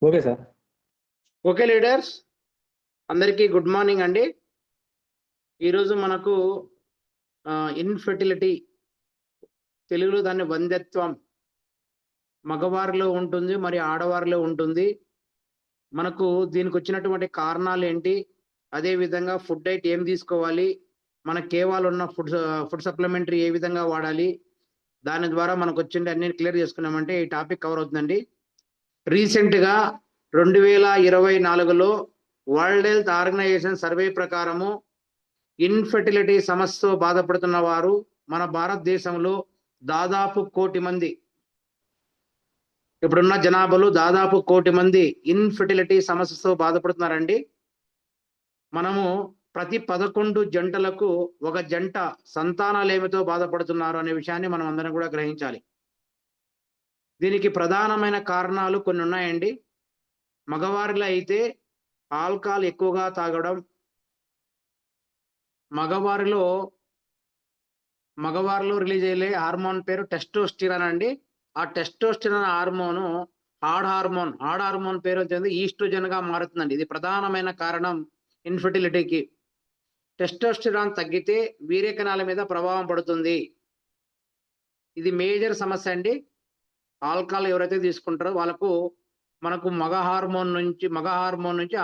Okay sir. Okay leaders, అందరికీ good morning అండి. ఈరోజు మనకు ఇన్ఫెర్టిలిటీ, తెలుగులో దాన్ని వంధ్యత్వం, మగవారిలో ఉంటుంది, మరి ఆడవారిలో ఉంటుంది. మనకు దీనికి వచ్చినటువంటి కారణాలు ఏంటి, అదేవిధంగా ఫుడ్ డైట్ ఏం తీసుకోవాలి, మన కేవాలు ఉన్న ఫుడ్ సప్లిమెంటరీ ఏ విధంగా వాడాలి, దాని ద్వారా మనకు వచ్చింది అన్ని క్లియర్ చేసుకున్నామంటే ఈ టాపిక్ కవర్ అవుతుందండి. రీసెంట్గా 2024లో వరల్డ్ హెల్త్ ఆర్గనైజేషన్ సర్వే ప్రకారము ఇన్ఫెర్టిలిటీ సమస్యతో బాధపడుతున్న వారు మన భారతదేశంలో దాదాపు 1 కోటి మంది, ఇప్పుడున్న జనాభాలో దాదాపు 1 కోటి మంది ఇన్ఫెర్టిలిటీ సమస్యతో బాధపడుతున్నారండి. మనము ప్రతి 11 జంటలకు ఒక జంట సంతానలేమితో బాధపడుతున్నారు అనే విషయాన్ని మనం అందరం కూడా గ్రహించాలి. దీనికి ప్రధానమైన కారణాలు కొన్ని ఉన్నాయండి. మగవారిలో అయితే ఆల్కహాల్ ఎక్కువగా తాగడం, మగవారిలో రిలీజ్ అయ్యే హార్మోన్ పేరు టెస్టోస్టిరాన్ అండి. ఆ టెస్టోస్టిరాన్ హార్మోను ఆడ్ హార్మోన్ పేరు వచ్చేది ఈస్ట్రోజన్ గా మారుతుందండి. ఇది ప్రధానమైన కారణం ఇన్ఫెర్టిలిటీకి. టెస్టోస్టిరాన్ తగ్గితే వీర్యకణాల మీద ప్రభావం పడుతుంది. ఇది మేజర్ సమస్య అండి. ఆల్కహాల్ ఎవరైతే తీసుకుంటారో వాళ్ళకు మనకు మగ హార్మోన్ నుంచి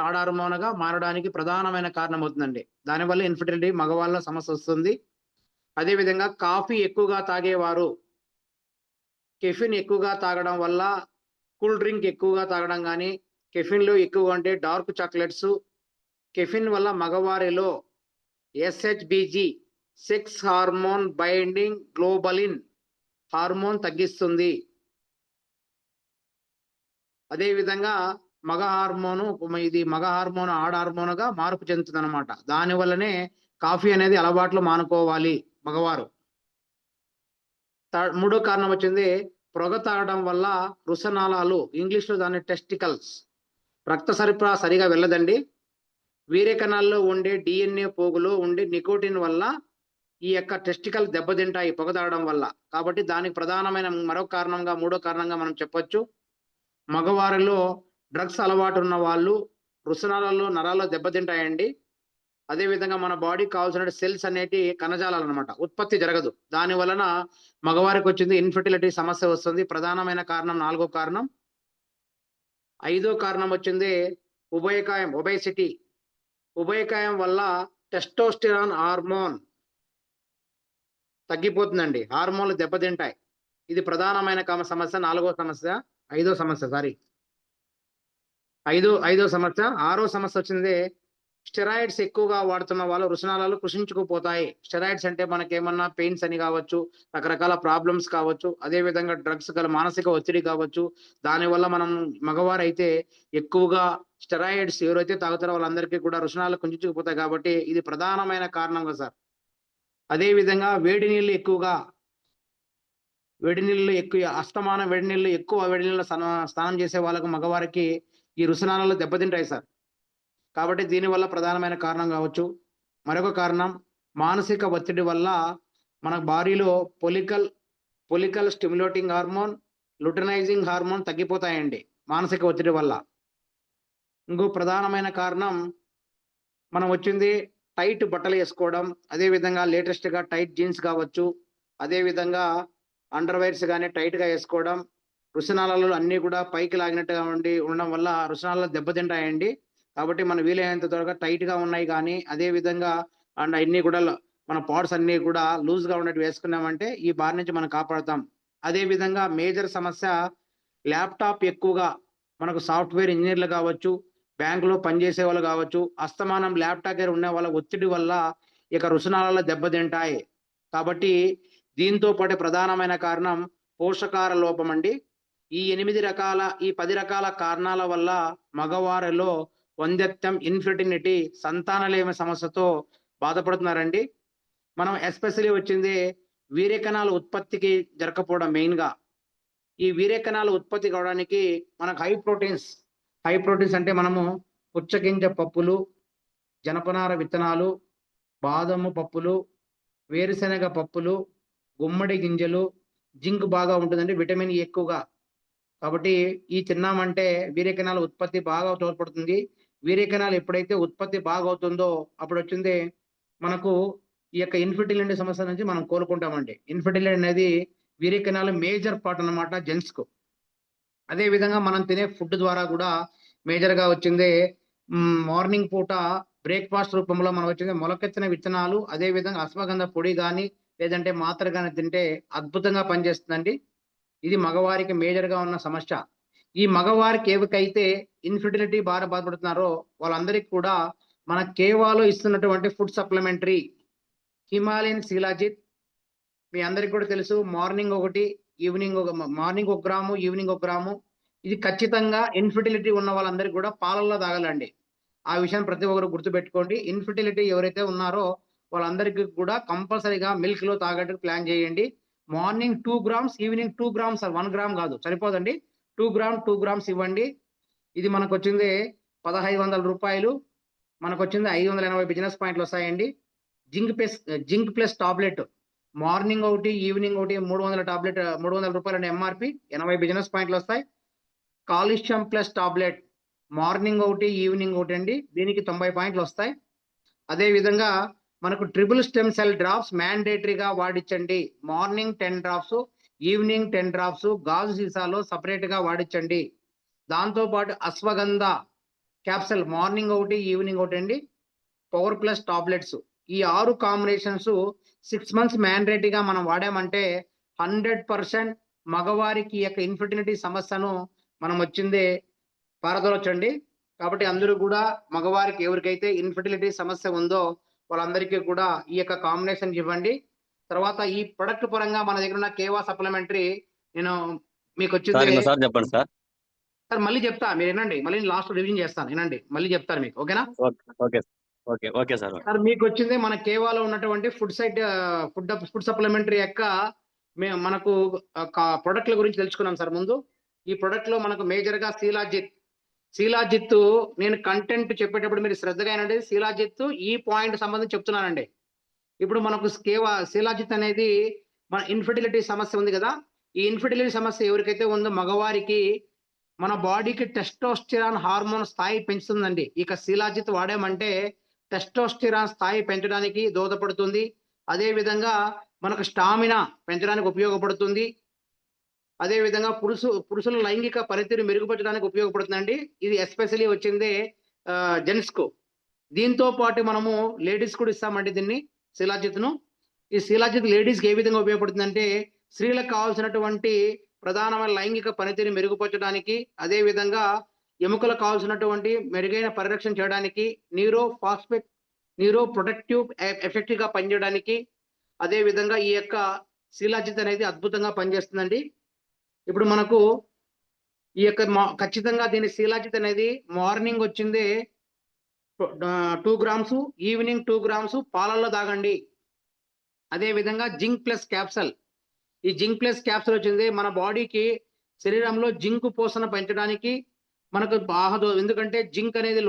ఆడ హార్మోన్గా మారడానికి ప్రధానమైన కారణం అవుతుందండి. దానివల్ల ఇన్ఫెర్టిలిటీ మగవాళ్ళ సమస్య వస్తుంది. అదేవిధంగా కాఫీ ఎక్కువగా తాగేవారు, కెఫిన్ ఎక్కువగా తాగడం వల్ల, కూల్ డ్రింక్ ఎక్కువగా తాగడం కానీ, కెఫిన్లో ఎక్కువగా అంటే డార్క్ చాక్లెట్స్, కెఫిన్ వల్ల మగవారిలో ఎస్హెచ్బిజి సెక్స్ హార్మోన్ బైండింగ్ గ్లోబలిన్ హార్మోన్ తగ్గిస్తుంది. అదేవిధంగా మగ హార్మోన్ ఆడ హార్మోన్గా మార్పు చెందుతుంది అనమాట. దానివల్లనే కాఫీ అనేది అలవాట్లు మానుకోవాలి మగవారు. మూడో కారణం వచ్చింది పొగ తాగడం వల్ల రుసనాళాలు, ఇంగ్లీష్లో దాన్ని టెస్టికల్స్, రక్త సరఫరా సరిగా వెళ్ళదండి. వీర్యకణాల్లో ఉండే డిఎన్ఏ పోగులో ఉండే నికోటిన్ వల్ల ఈ యొక్క టెస్టికల్ దెబ్బతింటాయి పొగ తాగడం వల్ల. కాబట్టి దానికి ప్రధానమైన మూడో కారణంగా మనం చెప్పొచ్చు. మగవారిలో డ్రగ్స్ అలవాటు ఉన్న వాళ్ళు రుసనాలలో నరాల్లో దెబ్బతింటాయండి. అదేవిధంగా మన బాడీకి కావాల్సిన సెల్స్ అనేటి కణజాలాలు అనమాట, ఉత్పత్తి జరగదు. దాని వలన మగవారికి వచ్చింది ఇన్ఫెర్టిలిటీ సమస్య వస్తుంది. ప్రధానమైన కారణం 4వ కారణం. 5వ కారణం వచ్చింది ఉభయకాయం, ఒబేసిటీ. ఉభయకాయం వల్ల టెస్టోస్టిరాన్ హార్మోన్ తగ్గిపోతుందండి, హార్మోన్లు దెబ్బతింటాయి. ఇది ప్రధానమైన సమస్య. 4వ సమస్య, 5వ సమస్య, సారీ 5వ సమస్య. 6వ సమస్య వచ్చింది స్టెరాయిడ్స్ ఎక్కువగా వాడుతున్న వాళ్ళు రుసనాళాలు కృషించుకుపోతాయి. స్టెరాయిడ్స్ అంటే మనకేమన్నా పెయిన్స్ అని కావచ్చు, రకరకాల ప్రాబ్లమ్స్ కావచ్చు, అదేవిధంగా డ్రగ్స్ గల మానసిక ఒత్తిడి కావచ్చు. దానివల్ల మనం మగవారు అయితే ఎక్కువగా స్టెరాయిడ్స్ ఎవరైతే తాగుతారో వాళ్ళందరికీ కూడా రుసనాలు కుంచుకుపోతాయి. కాబట్టి ఇది ప్రధానమైన కారణంగా సార్. అదేవిధంగా వేడి నీళ్ళు ఎక్కువ అస్తమానం వేడి నీళ్ళు స్నానం చేసే వాళ్ళకు మగవారికి ఈ రుసనాలలో దెబ్బతింటాయి సార్. కాబట్టి దీనివల్ల ప్రధానమైన కారణం కావచ్చు. మరొక కారణం మానసిక ఒత్తిడి వల్ల మన బాడీలో పొలికల్ స్టిమ్యులేటింగ్ హార్మోన్, లుటనైజింగ్ హార్మోన్ తగ్గిపోతాయండి మానసిక ఒత్తిడి వల్ల. ఇంకో ప్రధానమైన కారణం మనం వచ్చింది టైట్ బట్టలు వేసుకోవడం, అదేవిధంగా లేటెస్ట్గా టైట్ జీన్స్ కావచ్చు, అదేవిధంగా అండర్వేర్స్ కానీ టైట్గా వేసుకోవడం, రుసనాళాలు అన్నీ కూడా పైకి లాగినట్టుగా ఉండడం వల్ల రుసనాళాలు దెబ్బతింటాయండి. కాబట్టి మనం వీలైనంత త్వరగా టైట్గా ఉన్నాయి కానీ, అదేవిధంగా అన్నీ కూడా మన పార్ట్స్ అన్నీ కూడా లూజ్గా ఉన్నట్టు వేసుకున్నామంటే ఈ బారి నుంచి మనం కాపాడుతాం. అదేవిధంగా మేజర్ సమస్య ల్యాప్టాప్ ఎక్కువగా, మనకు సాఫ్ట్వేర్ ఇంజనీర్లు కావచ్చు, బ్యాంకులో పనిచేసే వాళ్ళు కావచ్చు, అస్తమానం ల్యాప్టాప్ దగ్గర ఉన్న వాళ్ళ ఒత్తిడి వల్ల ఇక రుసనాళాలు దెబ్బతింటాయి. కాబట్టి దీంతో పాటు ప్రధానమైన కారణం పోషకాహార లోపం అండి. ఈ 10 రకాల కారణాల వల్ల మగవారిలో వంధ్యత్వం, ఇన్ఫెర్టిలిటీ, సంతానలేమి సమస్యతో బాధపడుతున్నారండి. మనం ఎస్పెషల్లీ వచ్చింది వీర్యకణాల ఉత్పత్తికి జరగకపోవడం మెయిన్గా. ఈ వీర్యకణాల ఉత్పత్తి కావడానికి మనకు హై ప్రోటీన్స్ అంటే మనము పుచ్చగింజ పప్పులు, జనపనార విత్తనాలు, బాదము పప్పులు, వేరుశనగ పప్పులు, గుమ్మడి గింజలు, జింక్ బాగా ఉంటుందండి, విటమిన్ ఎక్కువగా. కాబట్టి ఈ తిన్నామంటే వీర్యకణాల ఉత్పత్తి బాగా తోడ్పడుతుంది. వీర్యకణాలు ఎప్పుడైతే ఉత్పత్తి బాగా అవుతుందో అప్పుడు వచ్చింది మనకు ఈ యొక్క ఇన్ఫెర్టిలిటీ సమస్య నుంచి మనం కోలుకుంటామండి. ఇన్ఫెర్టిలిటీ అనేది వీర్యకణాల మేజర్ పార్ట్ అన్నమాట జెంట్స్‌కు. అదే విధంగా మనం తినే ఫుడ్ ద్వారా కూడా మేజర్‌గా వచ్చింది మార్నింగ్ పూట బ్రేక్‌ఫాస్ట్ రూపంలో మనం వచ్చింది మొలకెత్తిన విత్తనాలు, అదే విధంగా అశ్వగంధ పొడి గాని, లేదంటే మాత్ర గాని తింటే అద్భుతంగా పనిచేస్తుందండి. ఇది మగవారికి మేజర్‌గా ఉన్న సమస్య. ఈ మగవారికి ఎవరికైతే ఇన్ఫెర్టిలిటీ బాధపడుతున్నారో వాళ్ళందరికీ కూడా మన కేవాలో ఇస్తున్నటువంటి ఫుడ్ సప్లిమెంటరీ హిమాలయన్ శిలాజిత్ మీ అందరికి కూడా తెలుసు. మార్నింగ్ ఒకటి, మార్నింగ్ 1 గ్రాము, ఈవినింగ్ 1 గ్రాము. ఇది ఖచ్చితంగా ఇన్ఫెర్టిలిటీ ఉన్న వాళ్ళందరికీ కూడా పాలల్లో తాగాలండి. ఆ విషయాన్ని ప్రతి ఒక్కరు గుర్తుపెట్టుకోండి. ఇన్ఫెర్టిలిటీ ఎవరైతే ఉన్నారో వాళ్ళందరికీ కూడా కంపల్సరీగా మిల్క్‌లో తాగడానికి ప్లాన్ చేయండి. Morning 2 grams, evening 2 grams 1 gram కాదు సరిపోదండి. 2 గ్రామ్స్ ఇవ్వండి. ఇది మనకొచ్చింది రూ. 1500. మనకొచ్చింది 580 బిజినెస్ పాయింట్లు వస్తాయండి. జింక్ ప్లస్ టాబ్లెట్ మార్నింగ్ ఒకటి, ఈవినింగ్ ఒకటి 300 టాబ్లెట్ రూ. 300 ఎంఆర్‌పి 80 బిజినెస్ పాయింట్లు వస్తాయి. కాల్షియం ప్లస్ టాబ్లెట్ మార్నింగ్ ఒకటి, ఈవినింగ్ ఒకటి అండి. దీనికి 90 పాయింట్లు వస్తాయి. అదే విధంగా మనకు ట్రిపుల్ స్టెమ్ సెల్ డ్రాప్స్ మ్యాండేటరీగా వాడించండి. మార్నింగ్ 10 డ్రాప్స్, ఈవినింగ్ 10 డ్రాప్స్ గాజు సీసాలో సెపరేట్‌గా వాడించండి. దాంతో పాటు అశ్వగంధ క్యాప్సూల్ మార్నింగ్ ఒకటి, ఈవినింగ్ ఒకటి అండి. పవర్ ప్లస్ టాబ్లెట్స్ ఈ 6 కాంబినేషన్స్ 6 మంత్స్ మ్యాండేటరీగా మనం వాడామంటే 100% మగవారికి ఈ యొక్క ఇన్ఫెర్టిలిటీ సమస్యను మనం వచ్చింది పారదోలొచ్చండి. కాబట్టి అందరూ కూడా మగవారికి ఎవరికైతే ఇన్ఫెర్టిలిటీ సమస్య ఉందో వాళ్ళందరికీ కూడా ఈ యొక్క కాంబినేషన్ ఇవ్వండి. తర్వాత ఈ ప్రొడక్ట్ పరంగా మన దగ్గర ఉన్న కేవా సప్లిమెంటరీ నేను మీకు వచ్చింది సార్ చెప్పండి సార్. సార్ మళ్ళీ చెప్తా మీరు వినండి. మళ్ళీ లాస్ట్ రివిజన్ చేస్తాను వినండి. మళ్ళీ చెప్తాను మీకు ఓకేనా? Okay sir. సార్ మీకు వచ్చింది మన కేవాలో ఉన్నటువంటి ఫుడ్ సప్లిమెంటరీ యొక్క మనకు ప్రొడక్ట్ల గురించి తెలుసుకున్నాం సార్ ముందు. ఈ ప్రొడక్ట్ లో మనకు మేజర్ గా శీలాజిత్ నేను కంటెంట్ చెప్పేటప్పుడు మీరు శ్రద్ధగా వినండి. శీలాజిత్ ఈ పాయింట్ సంబంధించి చెప్తున్నానండి. ఇప్పుడు మనకు శీలాజిత్ అనేది మన ఇన్ఫెర్టిలిటీ సమస్య ఉంది కదా. ఈ ఇన్ఫెర్టిలిటీ సమస్య ఎవరికైతే ఉందో మగవారికి మన బాడీకి టెస్టోస్టిరాన్ హార్మోన్ స్థాయి పెంచుతుందండి. ఇక శీలాజిత్ వాడామంటే టెస్టోస్టిరాన్ స్థాయి పెంచడానికి దోహదపడుతుంది. అదే విధంగా మనకు స్టామినా పెంచడానికి ఉపయోగపడుతుంది. అదే విధంగా పురుషుల లైంగిక పనితీరు మెరుగుపరచడానికి ఉపయోగపడుతుందండి. ఇది ఎస్పెషల్లీ వచ్చింది జెంట్స్ కు. దీంతో పాటు మనము లేడీస్ కూడా ఇస్తామండి దీన్ని శిలాజిత్ను. ఈ శిలాజిత్ లేడీస్ కి ఏ విధంగా ఉపయోగపడుతుందంటే స్త్రీలకు కావాల్సినటువంటి ప్రధానమైన లైంగిక పనితీరు మెరుగుపరచడానికి, అదే విధంగా ఎముకలకు కావాల్సినటువంటి మెరుగైన పరిరక్షణ చేయడానికి, న్యూరో ప్రొటెక్టివ్ ఎఫెక్టివ్ గా పనిచేయడానికి, అదే విధంగా ఈ యొక్క శిలాజిత్ అనేది అద్భుతంగా పనిచేస్తుందండి. ఇప్పుడు మనకు ఈ యొక్క ఖచ్చితంగా దీని శిలాజిత్ అనేది మార్నింగ్ వచ్చింది 2 గ్రామ్స్, ఈవినింగ్ 2 గ్రామ్స్ పాలల్లో తాగండి. అదే విధంగా జింక్ ప్లస్ క్యాప్సూల్ ఈ జింక్ ప్లస్ క్యాప్సూల్ వచ్చింది మన బాడీకి శరీరంలో జింక్ పోషణ పెంచడానికి మనకు బాగా, ఎందుకంటే జింక్ అనేది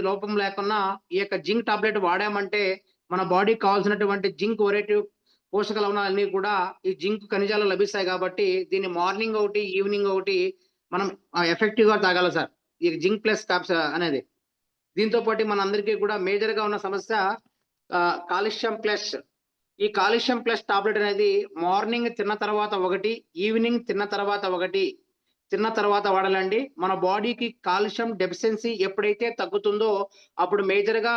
లోపం లేకున్నా ఈ యొక్క జింక్ టాబ్లెట్ వాడామంటే మన బాడీకి కావాల్సినటువంటి జింక్ వెరైటీ పోషక లవణాలన్నీ కూడా ఈ జింక్ ఖనిజాలు లభిస్తాయి. కాబట్టి దీన్ని మార్నింగ్ ఒకటి, ఈవినింగ్ ఒకటి మనం ఎఫెక్టివ్ గా తాగాలి సార్ ఈ జింక్ ప్లస్ క్యాప్సూల్ అనేది. దీంతో పాటు మన అందరికీ కూడా మేజర్ గా ఉన్న సమస్య కాల్షియం ప్లస్. ఈ కాల్షియం ప్లస్ టాబ్లెట్ అనేది మార్నింగ్ తిన్న తర్వాత ఒకటి, ఈవినింగ్ తిన్న తర్వాత వాడాలండి. మన బాడీకి కాల్షియం డెఫిషియన్సీ ఎప్పుడైతే తగ్గుతుందో అప్పుడు మేజర్ గా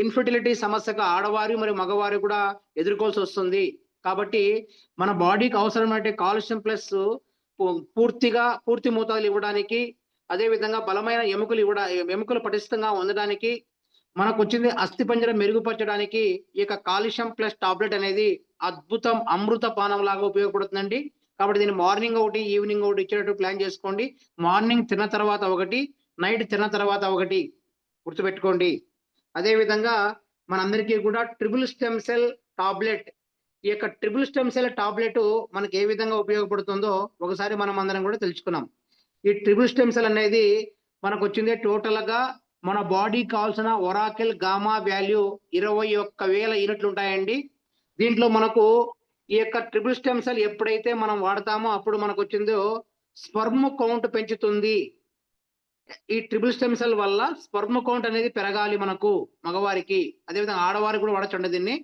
ఇన్ఫెర్టిలిటీ సమస్యగా ఆడవారు మరియు మగవారు కూడా ఎదుర్కోవాల్సి వస్తుంది. కాబట్టి మన బాడీకి అవసరమైన కాల్షియం ప్లస్ పూర్తి మోతాదులు ఇవ్వడానికి, అదే విధంగా బలమైన ఎముకలు పటిష్టంగా ఉండడానికి, మనకు వచ్చింది అస్థిపంజరం మెరుగుపరచడానికి ఈ యొక్క కాల్షియం ప్లస్ టాబ్లెట్ అనేది అద్భుతం, అమృత పానం లాగా ఉపయోగపడుతుందండి. కాబట్టి దీన్ని మార్నింగ్ ఒకటి, ఈవినింగ్ ఒకటి ఇచ్చేటట్టు ప్లాన్ చేసుకోండి. మార్నింగ్ తిన్న తర్వాత ఒకటి, నైట్ తిన్న తర్వాత ఒకటి గుర్తుపెట్టుకోండి. అదే విధంగా మనందరికీ కూడా ట్రిపుల్ స్టెమ్ సెల్ టాబ్లెట్, ఈ యొక్క ట్రిపుల్ స్టెమ్ సెల్ టాబ్లెట్ మనకి ఏ విధంగా ఉపయోగపడుతుందో ఒకసారి మనం అందరం కూడా తెలుసుకున్నాం. ఈ ట్రిపుల్ స్టెమ్ సెల్ అనేది మనకు వచ్చింది టోటల్ గా మన బాడీ కావాల్సిన ఒరాకిల్ గామా వాల్యూ 21,000 యూనిట్లు ఉంటాయండి. దీంట్లో మనకు ఈ యొక్క ట్రిపుల్ స్టెమ్ సెల్ ఎప్పుడైతే మనం వాడతామో అప్పుడు మనకు వచ్చిందో స్పెర్మ్ కౌంట్ పెంచుతుంది. ఈ ట్రిపుల్ స్టెమ్ సెల్ వల్ల స్పెర్మ్ కౌంట్ అనేది పెరగాలి మనకు మగవారికి. అదేవిధంగా ఆడవారికి కూడా వాడచ్చండి దీన్ని.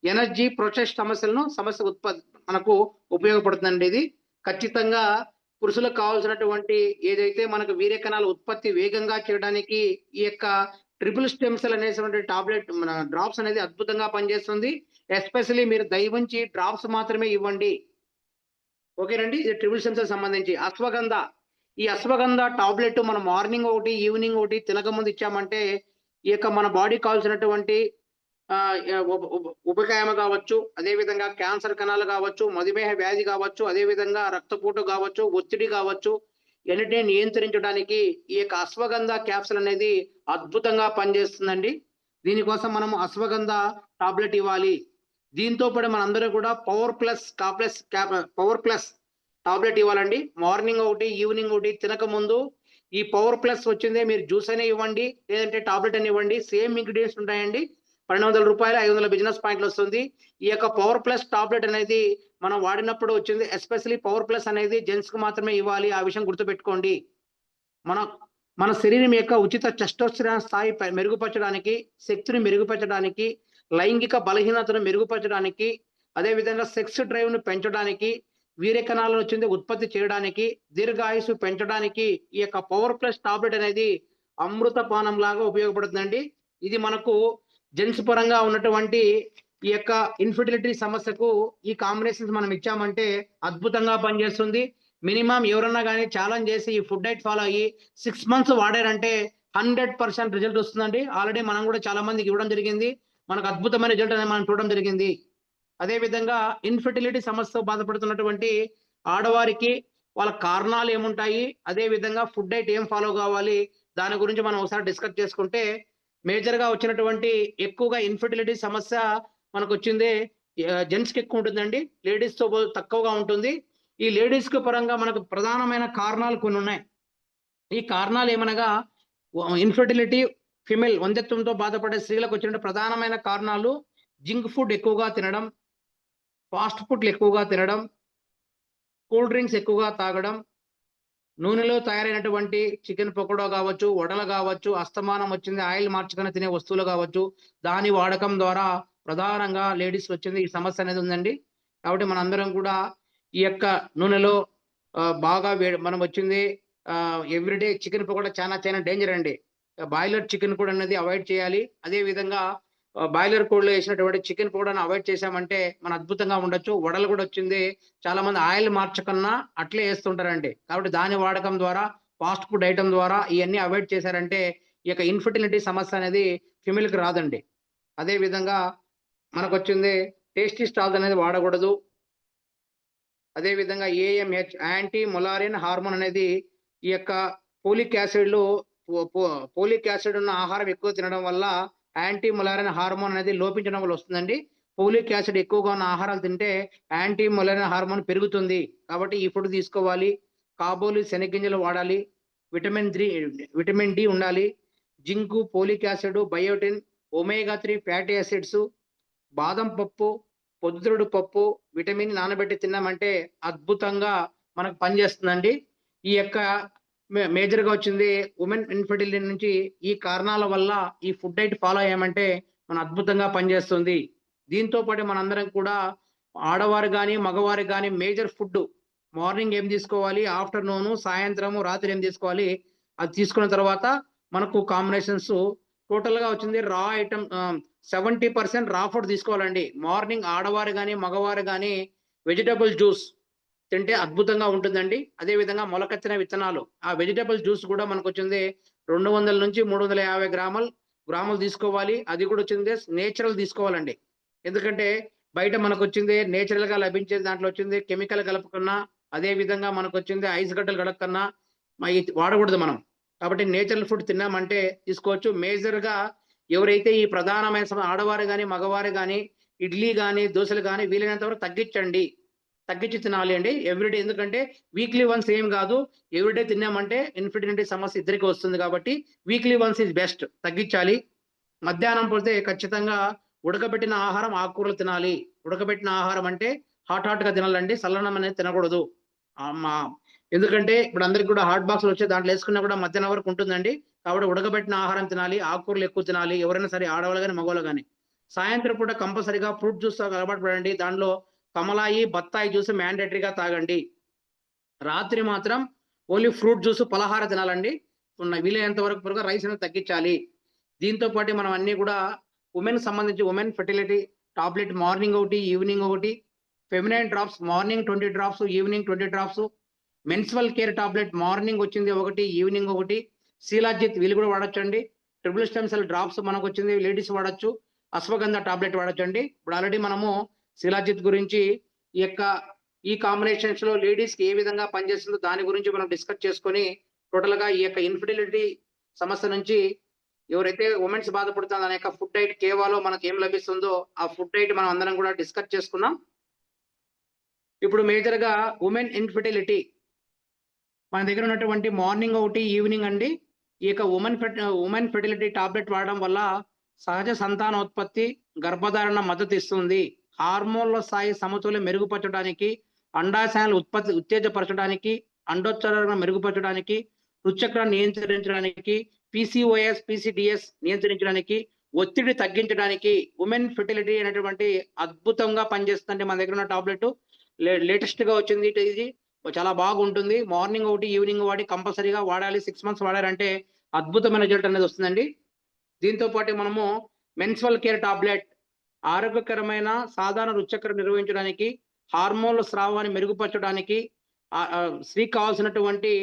ఎనర్జీ ప్రొసెస్ సమస్య మనకు ఉపయోగపడుతుందండి ఇది. ఖచ్చితంగా పురుషులకు కావాల్సినటువంటి ఏదైతే మనకు వీర్య కణాల ఉత్పత్తి వేగంగా చేయడానికి ఈ యొక్క ట్రిపుల్ స్టెమ్ సెల్ అనేటువంటి టాబ్లెట్ మన డ్రాప్స్ అనేది అద్భుతంగా పనిచేస్తుంది. ఎస్పెషల్లీ మీరు దయవుంచి డ్రాప్స్ మాత్రమే ఇవ్వండి. ఓకేనండి. ఇది ట్రిపుల్ స్టెమ్ సెల్ సంబంధించి. అశ్వగంధ, ఈ అశ్వగంధ టాబ్లెట్ మనం మార్నింగ్ ఒకటి, ఈవినింగ్ ఒకటి తినక ముందు ఇచ్చామంటే ఈ యొక్క మన బాడీకి కావాల్సినటువంటి ఉపకాయం కావచ్చు, అదే విధంగా క్యాన్సర్ కణాలు కావచ్చు, మధుమేహ వ్యాధి కావచ్చు, అదే విధంగా రక్తపోటు కావచ్చు, ఒత్తిడి కావచ్చు, ఎన్నిటిని నియంత్రించడానికి ఈ యొక్క అశ్వగంధ క్యాప్సూల్ అనేది అద్భుతంగా పనిచేస్తుందండి. దీనికోసం మనం అశ్వగంధ టాబ్లెట్ ఇవ్వాలి. దీంతో పాటు మనందరూ కూడా పవర్ ప్లస్ టాబ్లెట్ ఇవ్వాలండి. మార్నింగ్ ఒకటి, ఈవినింగ్ ఒకటి తినక ముందు ఈ పవర్ ప్లస్ వచ్చిందే మీరు జ్యూస్ అనే ఇవ్వండి, లేదంటే టాబ్లెట్ అని ఇవ్వండి. సేమ్ ఇంగ్రీడియంట్స్ ఉంటాయండి. 1200 రూపాయలు 500 బిజినెస్ పాయింట్లు వస్తుంది. ఈ యొక్క పవర్ ప్లస్ టాబ్లెట్ అనేది మనం వాడినప్పుడు వచ్చింది. ఎస్పెషల్లీ పవర్ ప్లస్ అనేది జెంట్స్ కు మాత్రమే ఇవ్వాలి. ఆ విషయం గుర్తుపెట్టుకోండి. మన శరీరం యొక్క ఉచిత టెస్టోస్టెరాన్ స్థాయి మెరుగుపరచడానికి, శక్తిని మెరుగుపరచడానికి, లైంగిక బలహీనతను మెరుగుపరచడానికి, అదే విధంగా సెక్స్ డ్రైవ్ ను పెంచడానికి, వీర్య కణాలను వచ్చింది ఉత్పత్తి చేయడానికి, దీర్ఘాయుసు పెంచడానికి ఈ యొక్క పవర్ ప్లస్ టాబ్లెట్ అనేది అమృత పానం లాగా ఉపయోగపడుతుందండి. ఇది మనకు జెంట్స్ పరంగా ఉన్నటువంటి ఈ యొక్క ఇన్ఫర్టిలిటీ సమస్యకు ఈ కాంబినేషన్స్ మనం ఇచ్చామంటే అద్భుతంగా పనిచేస్తుంది. మినిమం ఎవరన్నా కానీ ఛాలెంజ్ చేసి ఈ ఫుడ్ డైట్ ఫాలో అయ్యి 6 మంత్స్ వాడారంటే 100% రిజల్ట్ వస్తుందండి. ఆల్రెడీ మనం కూడా చాలా మందికి ఇవ్వడం జరిగింది. మనకు అద్భుతమైన రిజల్ట్ అనేది మనం చూడడం జరిగింది. అదే విధంగా ఇన్ఫర్టిలిటీ సమస్యతో బాధపడుతున్నటువంటి ఆడవారికి వాళ్ళ కారణాలు ఏముంటాయి, అదే విధంగా ఫుడ్ డైట్ ఏం ఫాలో కావాలి, దాని గురించి మనం ఒకసారి డిస్కస్ చేసుకుంటే మేజర్ గా వచ్చినటువంటి ఎక్కువగా ఇన్ఫర్టిలిటీ సమస్య మనకు వచ్చింది జెంట్స్ కి ఎక్కువ ఉంటుందండి. లేడీస్ తో తక్కువగా ఉంటుంది. ఈ లేడీస్ కు పరంగా మనకు ప్రధానమైన కారణాలు కొన్ని ఉన్నాయి. ఈ కారణాలు ఏమనగా ఇన్ఫర్టిలిటీ, ఫిమేల్ వంధ్యత్వంతో బాధపడే స్త్రీలకు వచ్చిన ప్రధానమైన కారణాలు జింక్ ఫుడ్ ఎక్కువగా తినడం, ఫాస్ట్ ఫుడ్లు ఎక్కువగా తినడం, కూల్ డ్రింక్స్ ఎక్కువగా తాగడం, నూనెలో తయారైనటువంటి చికెన్ పకోడా కావచ్చు, వడలు కావచ్చు, అస్తమానం వచ్చింది ఆయిల్ మార్చుకొని తినే వస్తువులు కావచ్చు, దాని వాడకం ద్వారా ప్రధానంగా లేడీస్ వచ్చింది ఈ సమస్య అనేది ఉందండి. కాబట్టి మనందరం కూడా ఈ యొక్క నూనెలో బాగా మనం వచ్చింది ఎవ్రీడే చికెన్ పకోడా చాలా డేంజర్ అండి. బాయిలర్ చికెన్ కూడా అనేది అవాయిడ్ చేయాలి. అదే విధంగా బాయిలర్ కోడ్లో వేసినటువంటి చికెన్ పకోడాను అవాయిడ్ చేశామంటే మన అద్భుతంగా ఉండొచ్చు. వడలు కూడా వచ్చింది చాలా మంది ఆయిల్ మార్చకన్నా అట్లే వేస్తుంటారండి. కాబట్టి దాని వాడకం ద్వారా, ఫాస్ట్ ఫుడ్ ఐటమ్ ద్వారా ఇవన్నీ అవాయిడ్ చేశారంటే ఈ యొక్క ఇన్ఫర్టిలిటీ సమస్య అనేది ఫిమేల్ కి రాదండి. అదే విధంగా మనకు వచ్చింది టేస్టీ స్టాల్స్ అనేది వాడకూడదు. అదే విధంగా AMH యాంటీ మొలారిన్ హార్మోన్ అనేది ఈ యొక్క పోలిక్ యాసిడ్ ఉన్న ఆహారం ఎక్కువ తినడం వల్ల యాంటీ మొలారిన్ హార్మోన్ అనేది లోపించడం వల్ల వస్తుందండి. పోలిక్ యాసిడ్ ఎక్కువగా ఉన్న ఆహారాలు తింటే యాంటీ మొలారిన్ హార్మోన్ పెరుగుతుంది. కాబట్టి ఈ ఫుడ్ తీసుకోవాలి. కాబోలి శనగింజలు వాడాలి. విటమిన్ డి ఉండాలి. Zinc, folic acid, biotin, omega 3 fatty acids, బాదం పప్పు, పొద్దుతిరుగుడు పప్పు, విటమిన్ నానబెట్టి తిన్నామంటే అద్భుతంగా మనకు పనిచేస్తుందండి. ఈ యొక్క మేజర్ గా వచ్చింది ఉమెన్ ఇన్ఫర్టిలిటీ నుంచి ఈ కారణాల వల్ల ఈ ఫుడ్ డైట్ ఫాలో అయ్యామంటే మన అద్భుతంగా పనిచేస్తుంది. దీంతో పాటు మనందరం కూడా ఆడవారు కానీ మగవారు కానీ మేజర్ ఫుడ్ మార్నింగ్ ఏం తీసుకోవాలి, ఆఫ్టర్నూన్, సాయంత్రము, రాత్రి ఏం తీసుకోవాలి, అది తీసుకున్న తర్వాత మనకు కాంబినేషన్స్ టోటల్ గా వచ్చింది రా ఐటమ్ 70% రా ఫుడ్ తీసుకోవాలండి. మార్నింగ్ ఆడవారు కానీ మగవారు కానీ వెజిటబుల్ జ్యూస్ తింటే అద్భుతంగా ఉంటుందండి. అదే విధంగా మొలకెత్తిన విత్తనాలు, ఆ వెజిటబుల్ జ్యూస్ కూడా మనకు వచ్చింది 200 నుంచి 350 గ్రాములు తీసుకోవాలి. అది కూడా వచ్చింది నేచురల్ తీసుకోవాలండి. ఎందుకంటే బయట మనకు వచ్చింది నేచురల్ గా లభించేది దాంట్లో వచ్చింది కెమికల్ కలపకన్నా, అదే విధంగా మనకు వచ్చింది ఐస్ గడ్డలు గడకన్నా వాడకూడదు మనం. కాబట్టి నేచురల్ ఫుడ్ తిన్నామంటే తీసుకోవచ్చు. మేజర్ గా ఎవరైతే ఈ ప్రధానమైన ఆడవారు కానీ మగవారు కానీ ఇడ్లీ కానీ దోశలు కానీ వీలైనంత వరకు తగ్గించి తినాలి అండి ఎవ్రీడే. ఎందుకంటే వీక్లీ వన్స్ ఏం కాదు, ఎవ్రీడే తిన్నామంటే ఇన్ఫర్టిలిటీ సమస్య ఇద్దరికి వస్తుంది. కాబట్టి వీక్లీ వన్స్ ఈజ్ బెస్ట్, తగ్గించాలి. మధ్యాహ్నం పోతే ఖచ్చితంగా ఉడకబెట్టిన ఆహారం, ఆకుకూరలు తినాలి. ఉడకబెట్టిన ఆహారం అంటే హాట్ గా తినాలండి, చల్లనం అనేది తినకూడదు. ఎందుకంటే ఇప్పుడు అందరికి కూడా హాట్ బాక్స్ వచ్చే దాంట్లో వేసుకున్నా కూడా మధ్యాహ్నం వరకు ఉంటుందండి. కాబట్టి ఉడకబెట్టిన ఆహారం తినాలి, ఆకుకూరలు ఎక్కువ తినాలి. ఎవరైనా సరే ఆడవాళ్ళు గాని, మగవాళ్ళు గాని. సాయంత్రం పూట కంపల్సరీగా ఫ్రూట్ జ్యూస్ అలవాటు పడండి. దాంట్లో కమలాయి, బత్తాయి జ్యూస్ మ్యాండేటరీగా తాగండి. రాత్రి మాత్రం ఓన్లీ ఫ్రూట్ జ్యూస్, పలహార తినాలండి. వీలైనంత వరకు రైస్ అనేది తగ్గించాలి. దీంతో పాటు మనం అన్నీ కూడా ఉమెన్‌కి సంబంధించి ఉమెన్ ఫెర్టిలిటీ టాబ్లెట్ మార్నింగ్ ఒకటి, ఈవినింగ్ ఒకటి, feminine drops morning 20 drops, evening 20 drops, menstrual care tablet morning వచ్చింది ఒకటి, ఈవినింగ్ ఒకటి, శీలాజిత్ వీళ్ళు కూడా వాడొచ్చండి. ట్రిపుల్ స్టెమ్ సెల్ డ్రాప్స్ మనకొచ్చింది లేడీస్ వాడొచ్చు. అశ్వగంధ టాబ్లెట్ వాడొచ్చండి. ఇప్పుడు ఆల్రెడీ మనము శీలాజిత్ గురించి ఈ కాంబినేషన్స్‌లో లేడీస్‌కి ఏ విధంగా పనిచేస్తుందో దాని గురించి మనం డిస్కస్ చేసుకొని టోటల్‌గా ఈ యొక్క ఇన్ఫెర్టిలిటీ సమస్య నుంచి ఎవరైతే వుమెన్స్ బాధపడుతున్నారో దాని యొక్క ఫుడ్ డైట్ కేవాలో మనకి ఏం లభిస్తుందో ఆ ఫుడ్ డైట్ మనం అందరం కూడా డిస్కస్ చేసుకున్నాం. ఇప్పుడు మేజర్‌గా వుమెన్ ఇన్ఫెర్టిలిటీ మన దగ్గర ఉన్నటువంటి మార్నింగ్ ఒకటి, ఈవినింగ్ అండి. ఈ యొక్క వుమెన్ ఫెర్టిలిటీ టాబ్లెట్ వాడడం వల్ల సహజ సంతానోత్పత్తి, గర్భధారణ మద్దతు ఇస్తుంది. హార్మోన్ల స్థాయి సమతుల్యం మెరుగుపరచడానికి, అండాశయాలు ఉత్తేజపరచడానికి, అండోత్సర్గం మెరుగుపరచడానికి, ఋతుచక్రాన్ని నియంత్రించడానికి, పీసీఓఎస్, పీసీడీఎస్ నియంత్రించడానికి, ఒత్తిడి తగ్గించడానికి వుమెన్ ఫెర్టిలిటీ అనేటువంటి అద్భుతంగా పనిచేస్తుందండి. మన దగ్గర ఉన్న టాబ్లెట్ లేటెస్ట్‌గా వచ్చింది ఇది. చాలా బాగుంటుంది. మార్నింగ్ ఒకటి, ఈవినింగ్ వాడి కంపల్సరీగా వాడాలి. 6 మంత్స్ వాడారంటే అద్భుతమైన రిజల్ట్ అనేది వస్తుందండి. దీంతో పాటు మనము మెన్స్ట్రువల్ కేర్ టాబ్లెట్ ఆరోగ్యకరమైన సాధారణ ఋతుచక్రం నిర్వహించడానికి, హార్మోన్ల స్రావాన్ని మెరుగుపరచడానికి, స్త్రీకి కావాల్సినటువంటి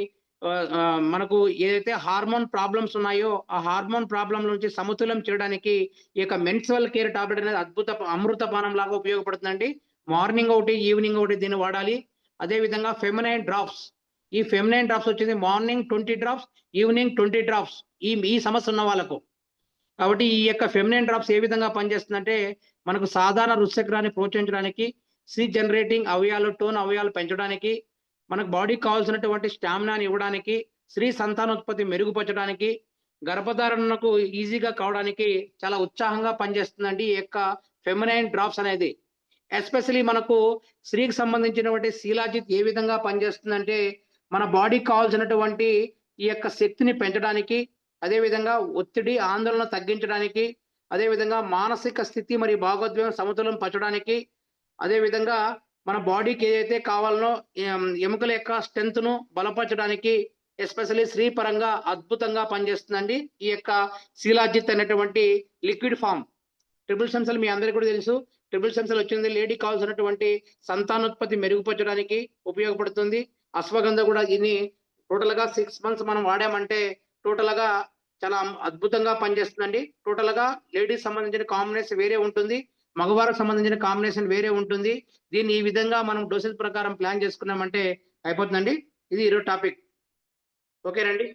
మనకు ఏదైతే హార్మోన్ ప్రాబ్లమ్స్ ఉన్నాయో ఆ హార్మోన్ ప్రాబ్లమ్ నుంచి సమతుల్యం చేయడానికి ఈ యొక్క మెన్స్ట్రువల్ కేర్ టాబ్లెట్ అనేది అమృతపానం లాగా ఉపయోగపడుతుందండి. మార్నింగ్ ఒకటి, ఈవినింగ్ ఒకటి దీన్ని వాడాలి. అదే విధంగా ఫెమినైన్ డ్రాప్స్. ఈ ఫెమినైన్ డ్రాప్స్ వచ్చింది మార్నింగ్ 20 డ్రాప్స్, ఈవినింగ్ 20 డ్రాప్స్. ఈ సమస్య ఉన్న వాళ్ళకు. కాబట్టి ఈ యొక్క ఫెమినైన్ డ్రాప్స్ ఏ విధంగా పనిచేస్తుందంటే మనకు సాధారణ ఋతుచక్రాన్ని ప్రోత్సహించడానికి, జనరేటింగ్ అవయవాలు, టోన్ అవయవాలు పెంచడానికి, మనకు బాడీకి కావాల్సినటువంటి స్టామినాని ఇవ్వడానికి, స్త్రీ సంతానోత్పత్తి మెరుగుపరచడానికి, గర్భధారణకు ఈజీగా కావడానికి చాలా ఉత్సాహంగా పనిచేస్తుందండి ఈ యొక్క ఫెమినైన్ డ్రాప్స్ అనేది. ఎస్పెషల్లీ మనకు స్త్రీకి సంబంధించినటువంటి శీలాజిత్ ఏ విధంగా పనిచేస్తుందంటే మన బాడీకి కావాల్సినటువంటి ఈ యొక్క శక్తిని పెంచడానికి, అదే విధంగా ఒత్తిడి, ఆందోళన తగ్గించడానికి, అదే విధంగా మానసిక స్థితి మరియు భాగోద్వేగం సమతుల్యం పరచడానికి, అదే విధంగా మన బాడీకి ఏదైతే కావాలనో ఎముకల యొక్క స్ట్రెంగ్త్‌ను బలపరచడానికి ఎస్పెషల్లీ స్త్రీ పరంగా అద్భుతంగా పనిచేస్తుందండి. ఈ యొక్క శీలాజిత్ అనేటువంటి liquid form. Triple stem cell మీ అందరికీ కూడా తెలుసు. ట్రిపుల్ స్టెమ్ సెల్ వచ్చింది లేడీకి కావాల్సినటువంటి సంతానోత్పత్తి మెరుగుపరచడానికి ఉపయోగపడుతుంది. అశ్వగంధ కూడా దీన్ని టోటల్‌గా 6 మంత్స్ మనం వాడామంటే టోటల్‌గా చాలా అద్భుతంగా పనిచేస్తుందండి. టోటల్‌గా లేడీస్ సంబంధించిన కాంబినేషన్ వేరే ఉంటుంది. మగవారికి సంబంధించిన కాంబినేషన్ వేరే ఉంటుంది. దీన్ని ఈ విధంగా మనం డోసేజ్ ప్రకారం ప్లాన్ చేసుకున్నామంటే అయిపోతుందండి. ఇది ఈరోజు టాపిక్. ఓకేనండి.